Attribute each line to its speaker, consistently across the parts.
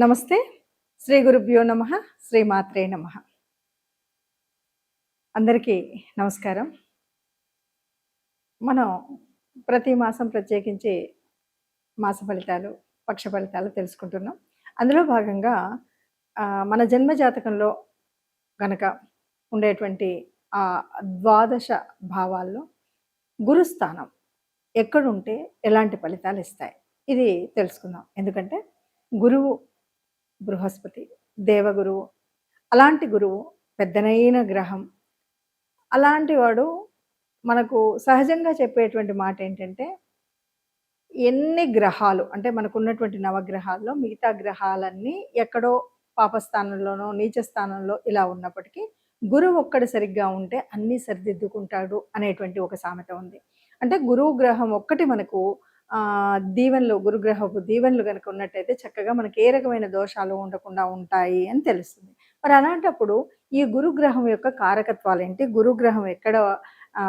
Speaker 1: నమస్తే. శ్రీ గురుభ్యో నమః. శ్రీమాత్రే నమః. అందరికీ నమస్కారం. మనం ప్రతి మాసం ప్రత్యేకించి మాస ఫలితాలు, పక్ష ఫలితాలు తెలుసుకుంటున్నాం. అందులో భాగంగా మన జన్మ జాతకంలో గనక ఉండేటువంటి ఆ ద్వాదశ భావాల్లో గురుస్థానం ఎక్కడుంటే ఎలాంటి ఫలితాలు ఇస్తాయి, ఇది తెలుసుకుందాం. ఎందుకంటే గురువు బృహస్పతి దేవగురువు, అలాంటి గురువు పెద్దనైన గ్రహం. అలాంటి వాడు మనకు సహజంగా చెప్పేటువంటి మాట ఏంటంటే, ఎన్ని గ్రహాలు అంటే మనకున్నటువంటి నవగ్రహాల్లో మిగతా గ్రహాలన్నీ ఎక్కడో పాపస్థానంలోనో నీచ స్థానంలో ఇలా ఉన్నప్పటికీ గురువు ఒక్కడు సరిగ్గా ఉంటే అన్నీ సరిదిద్దుకుంటాడు అనేటువంటి ఒక సామెత ఉంది. అంటే గురువు గ్రహం ఒక్కటి మనకు దీవెనలు, గురుగ్రహపు దీవెనలు కనుక ఉన్నట్టయితే చక్కగా మనకి ఏ రకమైన దోషాలు ఉండకుండా ఉంటాయి అని తెలుస్తుంది. మరి అలాంటప్పుడు ఈ గురుగ్రహం యొక్క కారకత్వాలు ఏంటి, గురుగ్రహం ఎక్కడ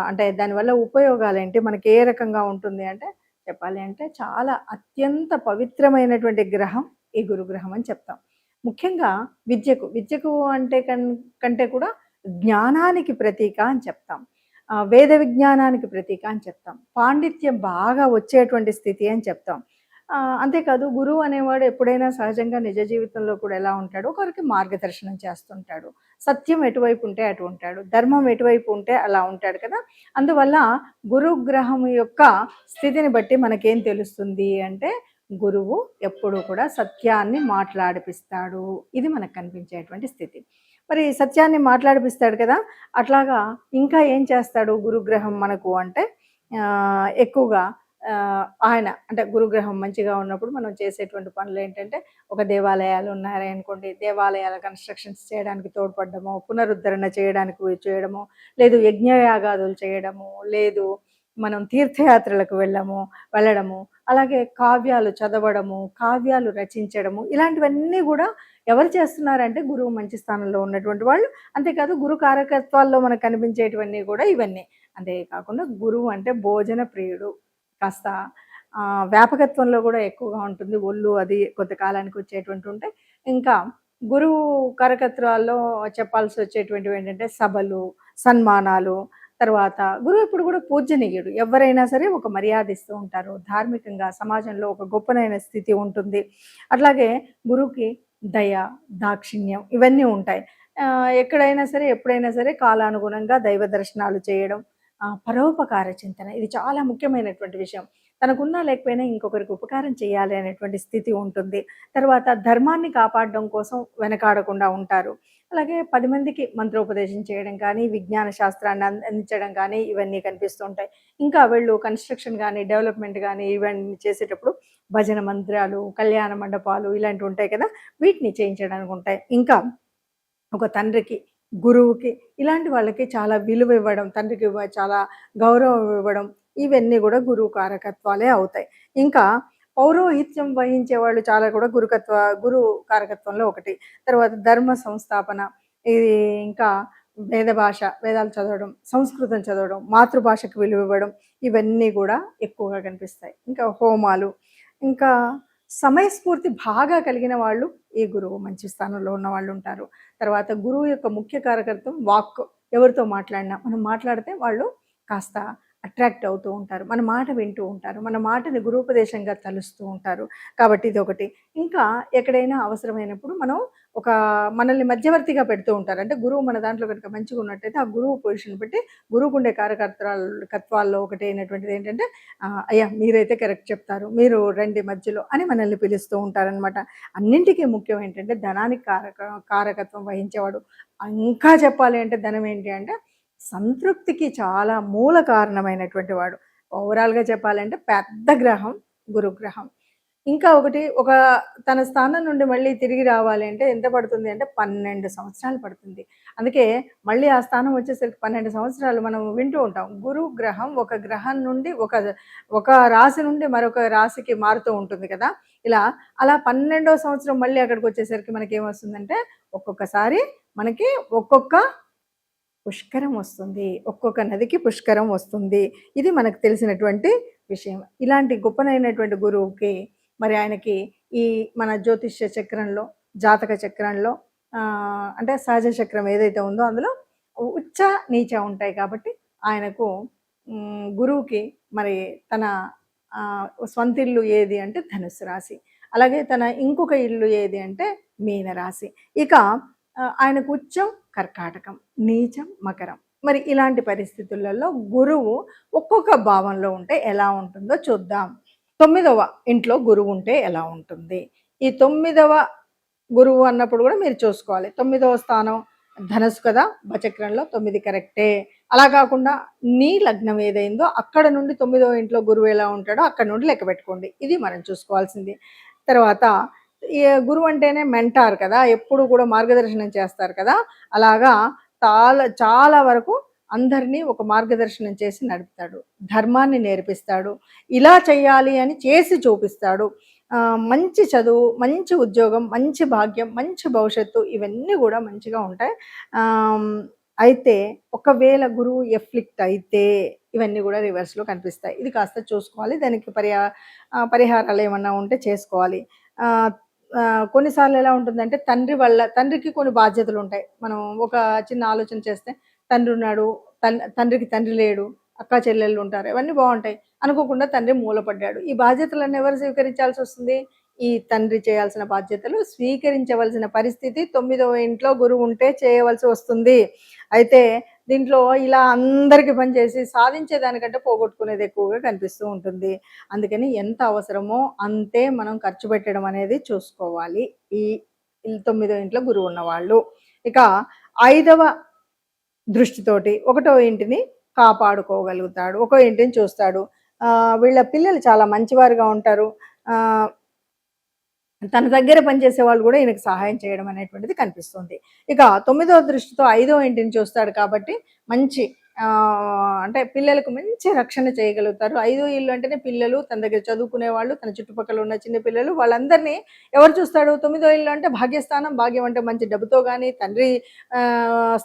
Speaker 1: అంటే దానివల్ల ఉపయోగాలు ఏంటి, మనకి ఏ రకంగా ఉంటుంది అంటే చెప్పాలి అంటే చాలా అత్యంత పవిత్రమైనటువంటి గ్రహం ఈ గురుగ్రహం అని చెప్తాం. ముఖ్యంగా విద్యకు అంటే కంటే కూడా జ్ఞానానికి ప్రతీక అని చెప్తాం. వేద విజ్ఞానానికి ప్రతీక అని చెప్తాం. పాండిత్యం బాగా వచ్చేటువంటి స్థితి అని చెప్తాం. అంతేకాదు గురువు అనేవాడు ఎప్పుడైనా సహజంగా నిజ జీవితంలో కూడా ఎలా ఉంటాడు, ఒకరికి మార్గదర్శనం చేస్తుంటాడు. సత్యం ఎటువైపు ఉంటే అటు ఉంటాడు, ధర్మం ఎటువైపు ఉంటే అలా ఉంటాడు కదా. అందువల్ల గురుగ్రహం యొక్క స్థితిని బట్టి మనకేం తెలుస్తుంది అంటే, గురువు ఎప్పుడూ కూడా సత్యాన్ని మాట్లాడిపిస్తాడు. ఇది మనకు కనిపించేటువంటి స్థితి. మరి సత్యాన్ని మాట్లాడిపిస్తాడు కదా, అట్లాగా ఇంకా ఏం చేస్తాడు గురుగ్రహం మనకు అంటే, ఎక్కువగా ఆయన అంటే గురుగ్రహం మంచిగా ఉన్నప్పుడు మనం చేసేటువంటి పనులు ఏంటంటే, ఒక దేవాలయాలు ఉన్నాయనుకోండి, దేవాలయాల కన్స్ట్రక్షన్స్ చేయడానికి తోడ్పడము, పునరుద్ధరణ చేయడము, లేదు యజ్ఞయాగాదులు చేయడము, లేదు మనం తీర్థయాత్రలకు వెళ్ళడము, అలాగే కావ్యాలు చదవడము, కావ్యాలు రచించడము, ఇలాంటివన్నీ కూడా ఎవరు చేస్తున్నారంటే గురువు మంచి స్థానంలో ఉన్నటువంటి వాళ్ళు. అంతేకాదు గురు కారకత్వాల్లో మనకు కనిపించేటివన్నీ కూడా ఇవన్నీ. అంతేకాకుండా గురువు అంటే భోజన ప్రియుడు, కాస్త వ్యాపకత్వంలో కూడా ఎక్కువగా ఉంటుంది. ఒళ్ళు అది కొంతకాలానికి వచ్చేటువంటి ఉంటాయి. ఇంకా గురువు కారకత్వాల్లో చెప్పాల్సి వచ్చేటువంటివి ఏంటంటే సభలు, సన్మానాలు. తర్వాత గురువు ఎప్పుడు కూడా పూజనీయుడు. ఎవరైనా సరే ఒక మర్యాద ఇస్తూ ఉంటారు. ధార్మికంగా సమాజంలో ఒక గొప్పనైన స్థితి ఉంటుంది. అట్లాగే గురువుకి దయ, దాక్షిణ్యం ఇవన్నీ ఉంటాయి. ఎక్కడైనా సరే ఎప్పుడైనా సరే కాలానుగుణంగా దైవ దర్శనాలు చేయడం, పరోపకార చింతన, ఇది చాలా ముఖ్యమైనటువంటి విషయం. తనకున్నా లేకపోయినా ఇంకొకరికి ఉపకారం చేయాలి అనేటువంటి స్థితి ఉంటుంది. తర్వాత ధర్మాన్ని కాపాడడం కోసం వెనకాడకుండా ఉంటారు. అలాగే 10 మందికి మంత్రోపదేశం చేయడం కానీ, విజ్ఞాన శాస్త్రాన్ని అందించడం కానీ ఇవన్నీ కనిపిస్తూ ఉంటాయి. ఇంకా వీళ్ళు కన్స్ట్రక్షన్ కానీ, డెవలప్మెంట్ కానీ ఇవన్నీ చేసేటప్పుడు భజన మంత్రాలు, కళ్యాణ మండపాలు ఇలాంటివి ఉంటాయి కదా, వీటిని చేయించడానికి ఉంటాయి. ఇంకా ఒక తండ్రికి, గురువుకి, ఇలాంటి వాళ్ళకి చాలా విలువ ఇవ్వడం, తండ్రికి చాలా గౌరవం ఇవ్వడం, ఇవన్నీ కూడా గురువు కారకత్వాలే అవుతాయి. ఇంకా పౌరోహిత్యం వహించే వాళ్ళు చాలా కూడా గురు కారకత్వంలో ఒకటి. తర్వాత ధర్మ సంస్థాపన, ఇది ఇంకా వేదాలు చదవడం, సంస్కృతం చదవడం, మాతృభాషకు విలువ ఇవ్వడం, ఇవన్నీ కూడా ఎక్కువగా కనిపిస్తాయి. ఇంకా హోమాలు, ఇంకా సమయస్ఫూర్తి బాగా కలిగిన వాళ్ళు ఈ గురువు మంచి స్థానంలో ఉన్న వాళ్ళు ఉంటారు. తర్వాత గురువు యొక్క ముఖ్య కారకత్వం వాక్. ఎవరితో మాట్లాడినా మనం మాట్లాడితే వాళ్ళు కాస్త అట్రాక్ట్ అవుతూ ఉంటారు, మన మాట వింటూ ఉంటారు, మన మాటని గురూపదేశంగా తలుస్తూ ఉంటారు. కాబట్టి ఇది ఒకటి. ఇంకా ఎక్కడైనా అవసరమైనప్పుడు మనల్ని మధ్యవర్తిగా పెడుతూ ఉంటారు. అంటే గురువు మన దాంట్లో కనుక మంచిగా ఉన్నట్టయితే ఆ గురువు పొజిషన్ బట్టి గురువుకుండే కారకత్వాల్లో ఒకటి అయినటువంటిది ఏంటంటే, అయ్యా మీరైతే కరెక్ట్ చెప్తారు, మీరు రండి మధ్యలో అని మనల్ని పిలుస్తూ ఉంటారనమాట. అన్నింటికీ ముఖ్యం ఏంటంటే ధనానికి కారకత్వం వహించేవాడు. ఇంకా చెప్పాలి అంటే ధనం ఏంటి అంటే సంతృప్తికి చాలా మూల కారణమైనటువంటి వాడు. ఓవరాల్గా చెప్పాలంటే పెద్ద గ్రహం గురుగ్రహం. ఇంకా ఒక తన స్థానం నుండి మళ్ళీ తిరిగి రావాలి అంటే ఎంత పడుతుంది అంటే 12 సంవత్సరాలు పడుతుంది. అందుకే మళ్ళీ ఆ స్థానం వచ్చేసరికి 12 సంవత్సరాలు మనం వింటూ ఉంటాం. గురుగ్రహం ఒక గ్రహం నుండి ఒక రాశి నుండి మరొక రాశికి మారుతూ ఉంటుంది కదా. అలా 12వ సంవత్సరం మళ్ళీ అక్కడికి వచ్చేసరికి మనకి ఏమొస్తుందంటే, ఒక్కొక్కసారి మనకి ఒక్కొక్క పుష్కరం వస్తుంది, ఒక్కొక్క నదికి పుష్కరం వస్తుంది. ఇది మనకు తెలిసినటువంటి విషయం. ఇలాంటి గొప్పనైనటువంటి గురువుకి మరి ఆయనకి ఈ మన జ్యోతిష్య చక్రంలో, జాతక చక్రంలో అంటే సహజ చక్రం ఏదైతే ఉందో అందులో ఉచ్చ, నీచ ఉంటాయి కాబట్టి ఆయనకు గురువుకి మరి తన స్వంతిల్లు ఏది అంటే ధనుస్సు రాశి, అలాగే తన ఇంకొక ఇల్లు ఏది అంటే మీన రాశి. ఇక ఆయనకు ఉచ్చం కర్కాటకం, నీచం మకరం. మరి ఇలాంటి పరిస్థితులలో గురువు ఒక్కొక్క భావంలో ఉంటే ఎలా ఉంటుందో చూద్దాం. 9వ ఇంట్లో గురువు ఉంటే ఎలా ఉంటుంది? ఈ 9వ గురువు అన్నప్పుడు కూడా మీరు చూసుకోవాలి. 9వ స్థానం ధనస్సు కదా, బచక్రంలో 9 కరెక్టే. అలా కాకుండా నీ లగ్నం ఏదైందో అక్కడ నుండి 9వ ఇంట్లో గురువు ఎలా ఉంటాడో అక్కడ నుండి లెక్క పెట్టుకోండి. ఇది మనం చూసుకోవాల్సింది. తర్వాత గురువు అంటేనే మెంటార్ కదా, ఎప్పుడు కూడా మార్గదర్శనం చేస్తారు కదా. అలాగా చాలా వరకు అందరినీ ఒక మార్గదర్శనం చేసి నడుపుతాడు, ధర్మాన్ని నేర్పిస్తాడు, ఇలా చేయాలి అని చేసి చూపిస్తాడు. మంచి చదువు, మంచి ఉద్యోగం, మంచి భాగ్యం, మంచి భవిష్యత్తు ఇవన్నీ కూడా మంచిగా ఉంటాయి. అయితే ఒకవేళ గురువు ఎఫ్లిక్ట్ అయితే ఇవన్నీ కూడా రివర్స్లో కనిపిస్తాయి. ఇది కాస్త చూసుకోవాలి. దానికి పరిహారాలు ఏమన్నా ఉంటే చేసుకోవాలి. కొన్నిసార్లు ఎలా ఉంటుందంటే తండ్రికి కొన్ని బాధ్యతలు ఉంటాయి. మనం ఒక చిన్న ఆలోచన చేస్తే తండ్రి ఉన్నాడు, తండ్రికి తండ్రి లేడు, అక్క చెల్లెళ్ళు ఉంటారు, ఇవన్నీ బాగుంటాయి. అనుకోకుండా తండ్రి మూలపడ్డాడు. ఈ బాధ్యతలన్నీ ఎవరు స్వీకరించాల్సి వస్తుంది? ఈ తండ్రి చేయాల్సిన బాధ్యతలు స్వీకరించవలసిన పరిస్థితి 9వ ఇంట్లో గురువు ఉంటే చేయవలసి వస్తుంది. అయితే దీంట్లో ఇలా అందరికీ పనిచేసి సాధించేదానికంటే పోగొట్టుకునేది ఎక్కువగా కనిపిస్తూ ఉంటుంది. అందుకని ఎంత అవసరమో అంతే మనం ఖర్చు పెట్టడం అనేది చూసుకోవాలి ఈ 9వ ఇంట్లో గురువు ఉన్నవాళ్ళు. ఇక 5వ దృష్టితోటి 1వ ఇంటిని కాపాడుకోగలుగుతాడు, 1వ ఇంటిని చూస్తాడు. వీళ్ళ పిల్లలు చాలా మంచివారుగా ఉంటారు. తన దగ్గర పనిచేసే వాళ్ళు కూడా ఈయనకు సహాయం చేయడం అనేటువంటిది కనిపిస్తుంది. ఇక 9వ దృష్టితో 5వ ఇంటిని చూస్తాడు కాబట్టి మంచి అంటే పిల్లలకు మంచి రక్షణ చేయగలుగుతారు. 5వ ఇల్లు అంటేనే పిల్లలు, తన దగ్గర చదువుకునే వాళ్ళు, తన చుట్టుపక్కల ఉన్న చిన్న పిల్లలు, వాళ్ళందరినీ ఎవరు చూస్తాడు? 9వ ఇల్లు అంటే భాగ్యస్థానం. భాగ్యం అంటే మంచి డబ్బుతో కానీ, తండ్రి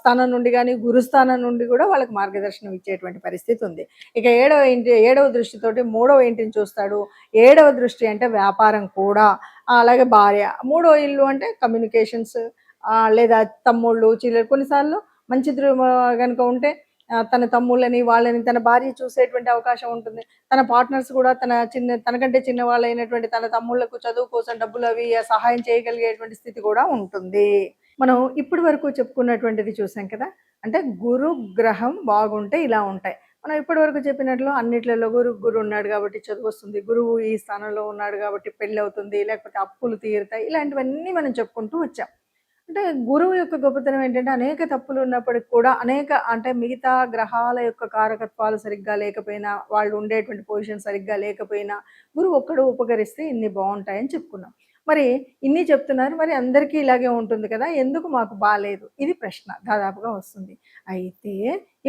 Speaker 1: స్థానం నుండి కానీ, గురుస్థానం నుండి కూడా వాళ్ళకి మార్గదర్శనం ఇచ్చేటువంటి పరిస్థితి ఉంది. ఇక 7వ దృష్టితోటి 3వ ఇంటిని చూస్తాడు. 7వ దృష్టి అంటే వ్యాపారం కూడా, అలాగే భార్య. 3వ ఇల్లు అంటే కమ్యూనికేషన్స్, లేదా తమ్ముళ్ళు, చెల్లెలు. కొన్నిసార్లు మంచి కనుక ఉంటే తన తమ్ముళ్ళని, వాళ్ళని తన భార్య చూసేటువంటి అవకాశం ఉంటుంది. తన పార్ట్నర్స్ కూడా తనకంటే చిన్న వాళ్ళైనటువంటి తన తమ్ముళ్లకు చదువు కోసం డబ్బులు అవి సహాయం చేయగలిగేటువంటి స్థితి కూడా ఉంటుంది. మనం ఇప్పటి వరకు చెప్పుకున్నటువంటిది చూసాం కదా. అంటే గురు గ్రహం బాగుంటే ఇలా ఉంటాయి. మనం ఇప్పటి వరకు చెప్పినట్లు అన్నిట్లలో గురు ఉన్నాడు కాబట్టి చదువు వస్తుంది, గురువు ఈ స్థానంలో ఉన్నాడు కాబట్టి పెళ్ళి అవుతుంది, లేకపోతే అప్పులు తీరుతాయి, ఇలాంటివన్నీ మనం చెప్పుకుంటూ వచ్చాం. అంటే గురువు యొక్క గొప్పతనం ఏంటంటే అనేక తప్పులు ఉన్నప్పటికి కూడా అంటే మిగతా గ్రహాల యొక్క కారకత్వాలు సరిగ్గా లేకపోయినా, వాళ్ళు ఉండేటువంటి పొజిషన్ సరిగ్గా లేకపోయినా గురువు ఒక్కడు ఉపకరిస్తే ఇన్ని బాగుంటాయని చెప్పుకున్నాం. మరి ఇన్ని చెప్తున్నారు, మరి అందరికీ ఇలాగే ఉంటుంది కదా, ఎందుకు మాకు బాగాలేదు? ఇది ప్రశ్న దాదాపుగా వస్తుంది. అయితే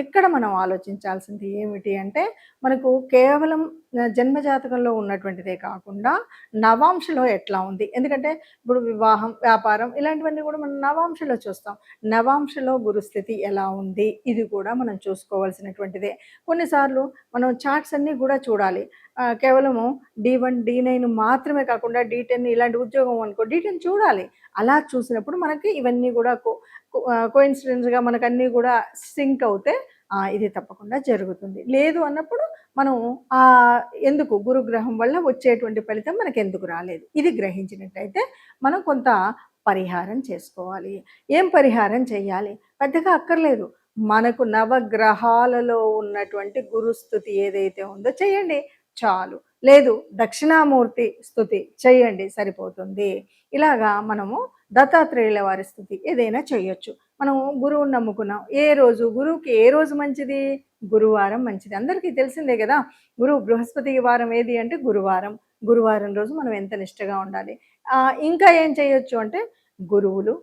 Speaker 1: ఇక్కడ మనం ఆలోచించాల్సింది ఏమిటి అంటే, మనకు కేవలం జన్మజాతకంలో ఉన్నటువంటిదే కాకుండా నవాంశలో ఎట్లా ఉంది. ఎందుకంటే ఇప్పుడు వివాహం, వ్యాపారం ఇలాంటివన్నీ కూడా మనం నవాంశలో చూస్తాం. నవాంశలో గురుస్థితి ఎలా ఉంది ఇది కూడా మనం చూసుకోవాల్సినటువంటిదే. కొన్నిసార్లు మనం చార్ట్స్ అన్నీ కూడా చూడాలి. కేవలము D1 D9 మాత్రమే కాకుండా D10 ఇలాంటి ఉద్యోగం అనుకో D10 చూడాలి. అలా చూసినప్పుడు మనకి ఇవన్నీ కూడా కోఇన్సిడెన్స్గా మనకు అన్నీ కూడా సింక్ అవుతే ఇది తప్పకుండా జరుగుతుంది. లేదు అన్నప్పుడు మనం ఎందుకు గురుగ్రహం వల్ల వచ్చేటువంటి ఫలితం మనకు ఎందుకు రాలేదు, ఇది గ్రహించినట్టయితే మనం కొంత పరిహారం చేసుకోవాలి. ఏం పరిహారం చేయాలి? పెద్దగా అక్కర్లేదు. మనకు నవగ్రహాలలో ఉన్నటువంటి గురుస్థుతి ఏదైతే ఉందో చేయండి చాలు. లేదు దక్షిణామూర్తి స్థుతి చేయండి సరిపోతుంది. ఇలాగా మనము దత్తాత్రేయుల వారి స్థుతి ఏదైనా చేయొచ్చు. మనం గురువుని నమ్ముకున్నాం. గురువుకి ఏ రోజు మంచిది? గురువారం మంచిది. అందరికీ తెలిసిందే కదా. బృహస్పతి వారం ఏది అంటే గురువారం. గురువారం రోజు మనం ఎంత నిష్టగా ఉండాలి. ఇంకా ఏం చేయొచ్చు అంటే గురువులు,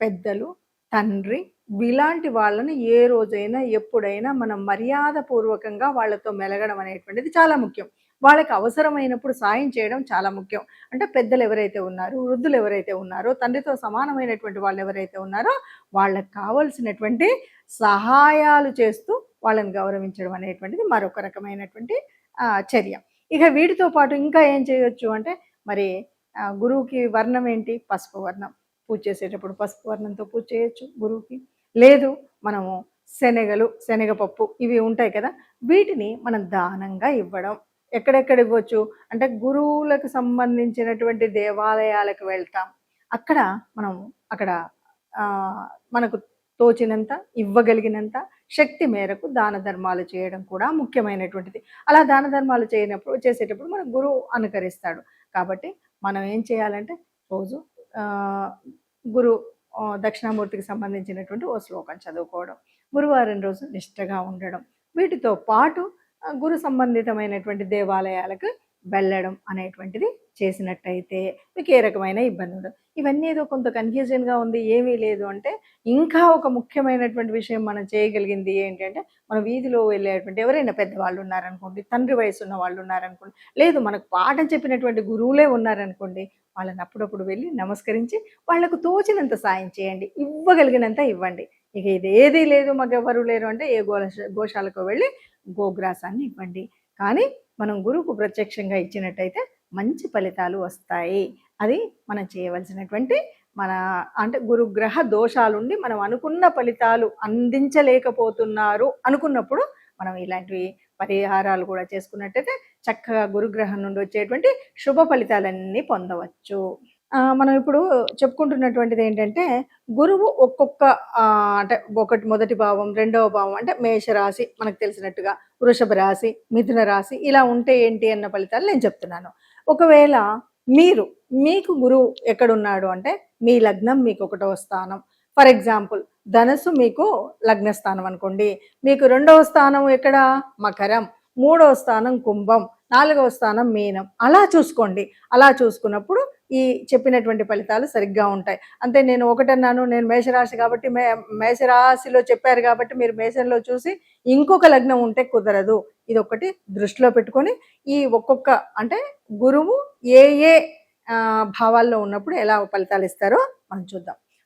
Speaker 1: పెద్దలు, తండ్రి ఇలాంటి వాళ్ళని ఏ రోజైనా ఎప్పుడైనా మనం మర్యాదపూర్వకంగా వాళ్ళతో మెలగడం అనేటువంటిది చాలా ముఖ్యం. వాళ్ళకి అవసరమైనప్పుడు సాయం చేయడం చాలా ముఖ్యం. అంటే పెద్దలు ఎవరైతే ఉన్నారో, వృద్ధులు ఎవరైతే ఉన్నారో, తండ్రితో సమానమైనటువంటి వాళ్ళు ఎవరైతే ఉన్నారో వాళ్ళకి కావలసినటువంటి సహాయాలు చేస్తూ వాళ్ళని గౌరవించడం అనేటువంటిది మరొక రకమైనటువంటి చర్య. ఇక వీటితో పాటు ఇంకా ఏం చేయొచ్చు అంటే మరి గురువుకి వర్ణం ఏంటి? పసుపు వర్ణం. పూజ చేసేటప్పుడు పసుపు వర్ణంతో పూజ చేయొచ్చు గురువుకి. లేదు మనము శనగలు, శనగపప్పు ఇవి ఉంటాయి కదా, వీటిని మనం దానంగా ఇవ్వడం. ఎక్కడెక్కడ ఇవ్వచ్చు అంటే గురువులకు సంబంధించినటువంటి దేవాలయాలకు వెళ్తాం, అక్కడ మనం అక్కడ మనకు తోచినంత, ఇవ్వగలిగినంత శక్తి మేరకు దాన ధర్మాలు చేయడం కూడా ముఖ్యమైనటువంటిది. అలా దాన ధర్మాలు చేసేటప్పుడు మన గురువు అనుకరిస్తాడు. కాబట్టి మనం ఏం చేయాలంటే రోజు గురు దక్షిణామూర్తికి సంబంధించినటువంటి ఓ శ్లోకం చదువుకోవడం, గురువారం రోజు నిష్ఠగా ఉండడం, వీటితో పాటు గురు సంబంధితమైనటువంటి దేవాలయాలకు వెళ్ళడం అనేటువంటిది చేసినట్టయితే మీకు ఏ రకమైన ఇబ్బంది ఉండదు. ఇవన్నీ ఏదో కొంత కన్ఫ్యూజన్గా ఉంది, ఏమీ లేదు అంటే ఇంకా ఒక ముఖ్యమైనటువంటి విషయం మనం చేయగలిగింది ఏంటంటే, మన వీధిలో వెళ్ళేటువంటి ఎవరైనా పెద్దవాళ్ళు ఉన్నారనుకోండి, తండ్రి వయసు ఉన్న వాళ్ళు ఉన్నారనుకోండి, లేదు మనకు పాఠం చెప్పినటువంటి గురువులే ఉన్నారనుకోండి, వాళ్ళని అప్పుడప్పుడు వెళ్ళి నమస్కరించి వాళ్లకు తోచినంత సాయం చేయండి, ఇవ్వగలిగినంత ఇవ్వండి. ఇక ఇదేదీ లేదు, మాకు ఎవరు లేరు అంటే ఏ గోశాలకు వెళ్ళి గోగ్రాసాన్ని ఇవ్వండి. కానీ మనం గురువుకు ప్రత్యక్షంగా ఇచ్చినట్టయితే మంచి ఫలితాలు వస్తాయి. అది మనం చేయవలసినటువంటి మన అంటే గురుగ్రహ దోషాలుండి మనం అనుకున్న ఫలితాలు అందించలేకపోతున్నారు అనుకున్నప్పుడు మనం ఇలాంటివి పరిహారాలు కూడా చేసుకున్నట్టయితే చక్కగా గురుగ్రహం నుండి వచ్చేటువంటి శుభ ఫలితాలన్నీ పొందవచ్చు. మనం ఇప్పుడు చెప్పుకుంటున్నటువంటిది ఏంటంటే, గురువు ఒక్కొక్క అంటే మొదటి భావం, రెండవ భావం అంటే మేషరాశి మనకు తెలిసినట్టుగా, వృషభ రాశి, మిథున రాశి ఇలా ఉంటే ఏంటి అన్న ఫలితాలు నేను చెప్తున్నాను. ఒకవేళ మీకు గురువు ఎక్కడున్నాడు అంటే, మీ లగ్నం మీకు 1వ స్థానం. ఫర్ ఎగ్జాంపుల్ ధనస్సు మీకు లగ్నస్థానం అనుకోండి, మీకు 2వ స్థానం ఎక్కడ? మకరం, 3వ స్థానం కుంభం, 4వ స్థానం మీనం. అలా చూసుకోండి. అలా చూసుకున్నప్పుడు ఈ చెప్పినటువంటి ఫలితాలు సరిగ్గా ఉంటాయి. అంతే నేను ఒకటన్నాను, నేను మేషరాశి కాబట్టి మేషరాశిలో చెప్పారు కాబట్టి మీరు మేషంలో చూసి ఇంకొక లగ్నం ఉంటే కుదరదు. ఇది ఒకటి దృష్టిలో పెట్టుకొని ఈ ఒక్కొక్క అంటే గురువు ఏ భావాల్లో ఉన్నప్పుడు ఎలా ఫలితాలు ఇస్తారో మనం చూద్దాం.